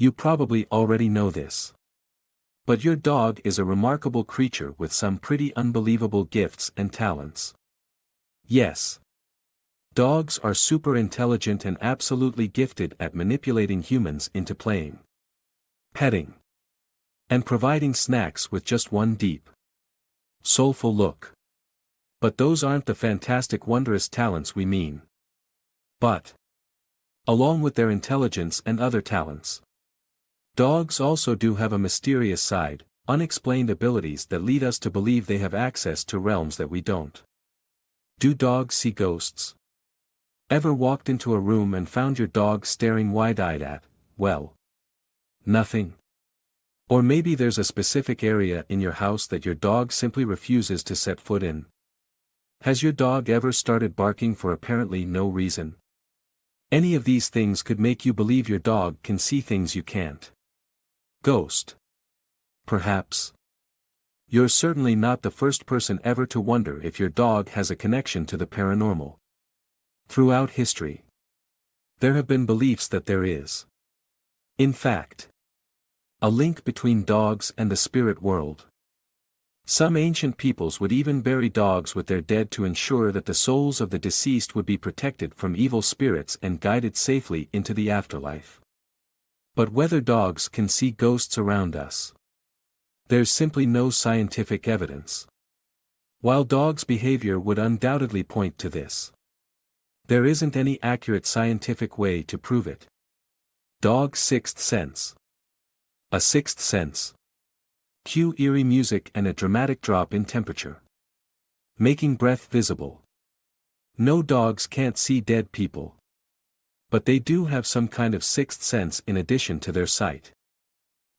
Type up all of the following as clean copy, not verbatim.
You probably already know this. But your dog is a remarkable creature with some pretty unbelievable gifts and talents. Yes. Dogs are super intelligent and absolutely gifted at manipulating humans into playing, petting, and providing snacks with just one deep, soulful look. But those aren't the fantastic wondrous talents we mean. But, along with their intelligence and other talents, dogs also do have a mysterious side, unexplained abilities that lead us to believe they have access to realms that we don't. Do dogs see ghosts? Ever walked into a room and found your dog staring wide-eyed at, well, nothing? Or maybe there's a specific area in your house that your dog simply refuses to set foot in. Has your dog ever started barking for apparently no reason? Any of these things could make you believe your dog can see things you can't. Ghost. Perhaps. You're certainly not the first person ever to wonder if your dog has a connection to the paranormal. Throughout history, there have been beliefs that there is, in fact, a link between dogs and the spirit world. Some ancient peoples would even bury dogs with their dead to ensure that the souls of the deceased would be protected from evil spirits and guided safely into the afterlife. But whether dogs can see ghosts around us, there's simply no scientific evidence. While dogs' behavior would undoubtedly point to this, there isn't any accurate scientific way to prove it. Dog's sixth sense. A sixth sense. Cue eerie music and a dramatic drop in temperature, making breath visible. No, dogs can't see dead people, but they do have some kind of sixth sense in addition to their sight,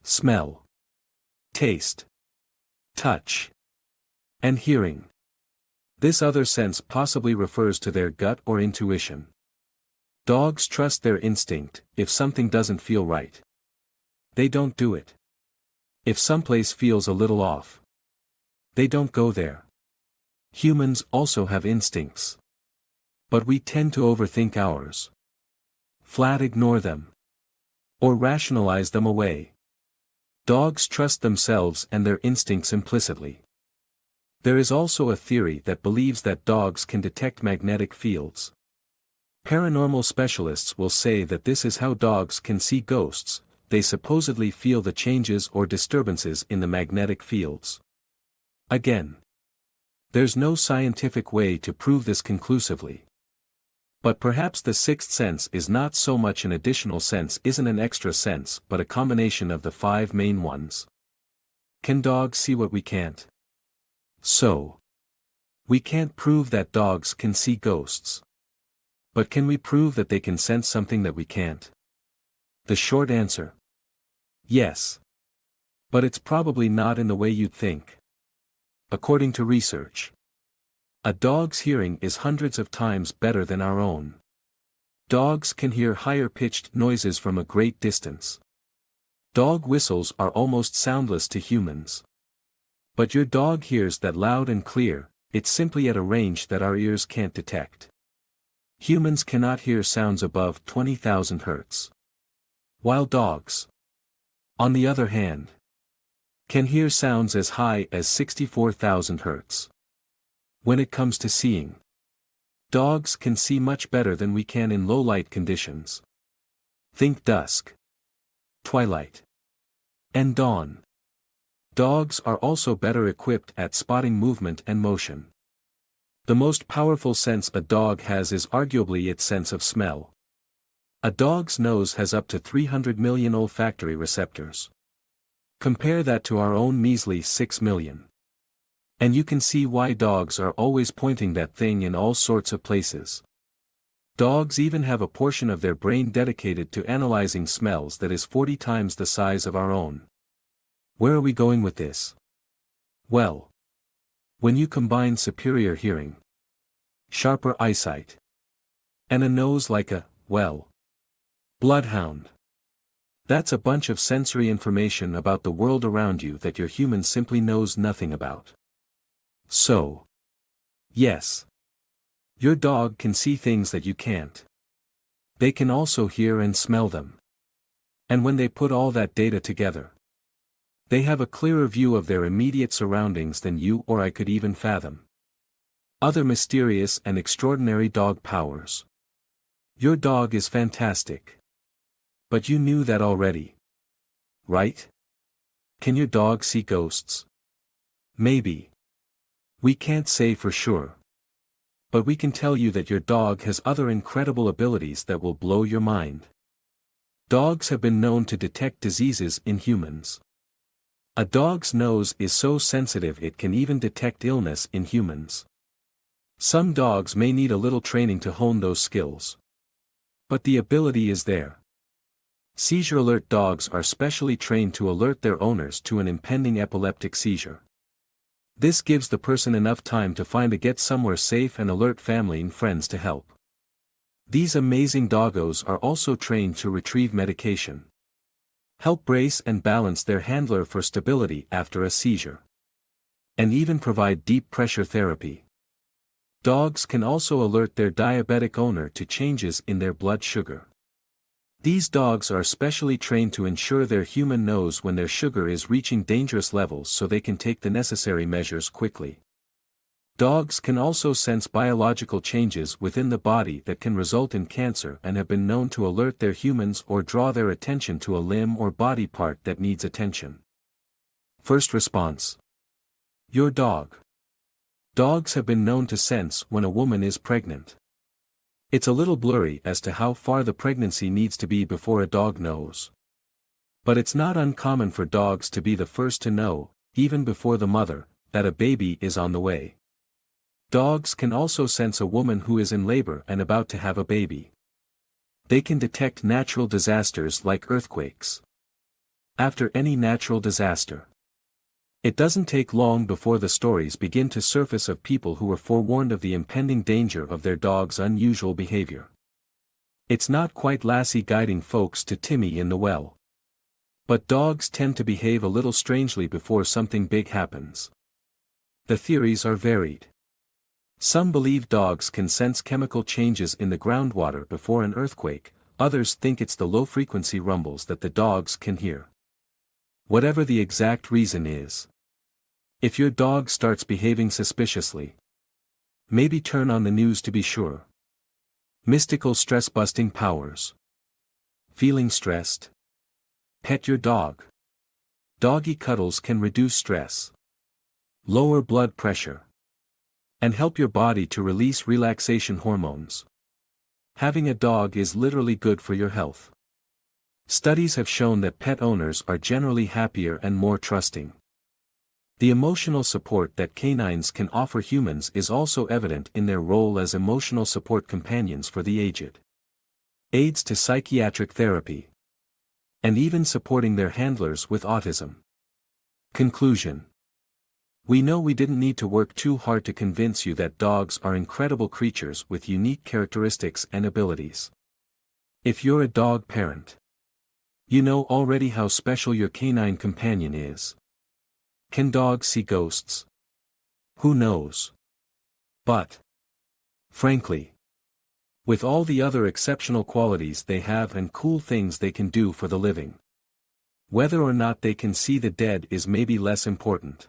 smell, taste, touch, and hearing. This other sense possibly refers to their gut or intuition. Dogs trust their instinct. If something doesn't feel right, they don't do it. If someplace feels a little off, they don't go there. Humans also have instincts, but we tend to overthink ours, flat ignore them, or rationalize them away. Dogs trust themselves and their instincts implicitly. There is also a theory that believes that dogs can detect magnetic fields. Paranormal specialists will say that this is how dogs can see ghosts. They supposedly feel the changes or disturbances in the magnetic fields. Again, there's no scientific way to prove this conclusively. But perhaps the sixth sense is not so much an additional sense, isn't an extra sense, but a combination of the five main ones. Can dogs see what we can't? So, we can't prove that dogs can see ghosts. But can we prove that they can sense something that we can't? The short answer: yes. But it's probably not in the way you'd think. According to research, a dog's hearing is hundreds of times better than our own. Dogs can hear higher-pitched noises from a great distance. Dog whistles are almost soundless to humans. But your dog hears that loud and clear. It's simply at a range that our ears can't detect. Humans cannot hear sounds above 20,000 Hz. While dogs, on the other hand, can hear sounds as high as 64,000 Hz. When it comes to seeing, dogs can see much better than we can in low-light conditions. Think dusk, twilight, and dawn. Dogs are also better equipped at spotting movement and motion. The most powerful sense a dog has is arguably its sense of smell. A dog's nose has up to 300 million olfactory receptors. Compare that to our own measly 6 million. And you can see why dogs are always pointing that thing in all sorts of places. Dogs even have a portion of their brain dedicated to analyzing smells that is 40 times the size of our own. Where are we going with this? Well, when you combine superior hearing, sharper eyesight, and a nose like a, well, bloodhound, that's a bunch of sensory information about the world around you that your human simply knows nothing about. So, yes, your dog can see things that you can't. They can also hear and smell them. And when they put all that data together, they have a clearer view of their immediate surroundings than you or I could even fathom. Other mysterious and extraordinary dog powers. Your dog is fantastic. But you knew that already. Right? Can your dog see ghosts? Maybe. We can't say for sure. But we can tell you that your dog has other incredible abilities that will blow your mind. Dogs have been known to detect diseases in humans. A dog's nose is so sensitive it can even detect illness in humans. Some dogs may need a little training to hone those skills. But the ability is there. Seizure alert dogs are specially trained to alert their owners to an impending epileptic seizure. This gives the person enough time to find a get somewhere safe and alert family and friends to help. These amazing doggos are also trained to retrieve medication, help brace and balance their handler for stability after a seizure, and even provide deep pressure therapy. Dogs can also alert their diabetic owner to changes in their blood sugar. These dogs are specially trained to ensure their human knows when their sugar is reaching dangerous levels so they can take the necessary measures quickly. Dogs can also sense biological changes within the body that can result in cancer and have been known to alert their humans or draw their attention to a limb or body part that needs attention. First response. Your dog. Dogs have been known to sense when a woman is pregnant. It's a little blurry as to how far the pregnancy needs to be before a dog knows. But it's not uncommon for dogs to be the first to know, even before the mother, that a baby is on the way. Dogs can also sense a woman who is in labor and about to have a baby. They can detect natural disasters like earthquakes. After any natural disaster, it doesn't take long before the stories begin to surface of people who were forewarned of the impending danger of their dog's unusual behavior. It's not quite Lassie guiding folks to Timmy in the well. But dogs tend to behave a little strangely before something big happens. The theories are varied. Some believe dogs can sense chemical changes in the groundwater before an earthquake, others think it's the low-frequency rumbles that the dogs can hear. Whatever the exact reason is. If your dog starts behaving suspiciously, maybe turn on the news to be sure. Mystical stress-busting powers. Feeling stressed? Pet your dog. Doggy cuddles can reduce stress, lower blood pressure, and help your body to release relaxation hormones. Having a dog is literally good for your health. Studies have shown that pet owners are generally happier and more trusting. The emotional support that canines can offer humans is also evident in their role as emotional support companions for the aged. Aids to psychiatric therapy. And even supporting their handlers with autism. Conclusion. We know we didn't need to work too hard to convince you that dogs are incredible creatures with unique characteristics and abilities. If you're a dog parent, you know already how special your canine companion is. Can dogs see ghosts? Who knows? But, frankly, with all the other exceptional qualities they have and cool things they can do for the living, whether or not they can see the dead is maybe less important.